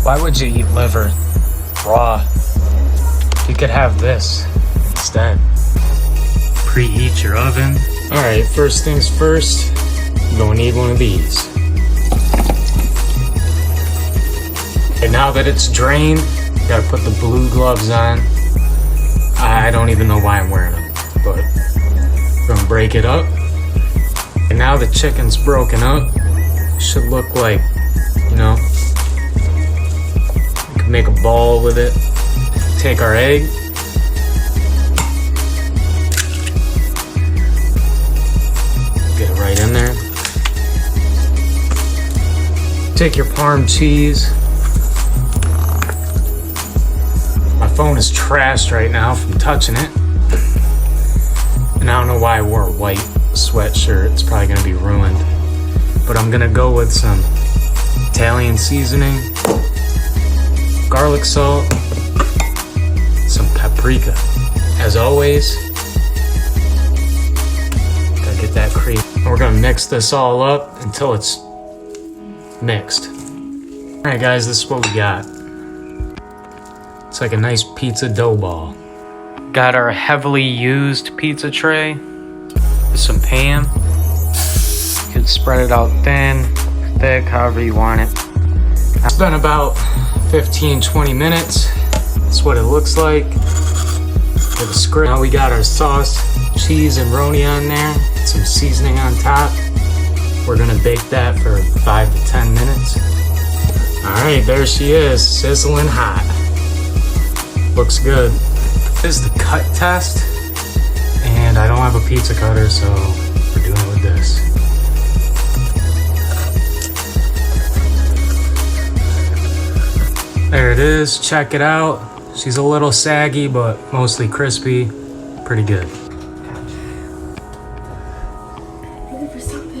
Why would you eat liver raw? You could have this instead. Preheat your oven. All right, first things first, you're gonna need one of these. And now that it's drained, you gotta put the blue gloves on. I don't even know why I'm wearing them, but I'm gonna break it up. And now the chicken's broken up. Should look like, you know, we can make a ball with it. Take our egg. Get it right in there. Take your Parm cheese. My phone is trashed right now from touching it. And I don't know why I wore a white sweatshirt. It's probably gonna be ruined. But I'm gonna go with some Italian seasoning, garlic salt, some paprika. As always, gotta get that cream. We're gonna mix this all up until it's mixed. All right, guys, this is what we got. It's like a nice pizza dough ball. Got our heavily used pizza tray with some Pam. You can spread it out thin, thick, however you want it. It's been about 15-20 minutes. That's what it looks like. With a script. Now we got our sauce, cheese, and roni on there. Some seasoning on top. We're gonna bake that for 5 to 10 minutes. All right, there she is, sizzling hot. Looks good. This is the cut test, and I don't have a pizza cutter, so we're doing it with this. There it is, check it out. She's a little saggy, but mostly crispy. Pretty good. Looking for something.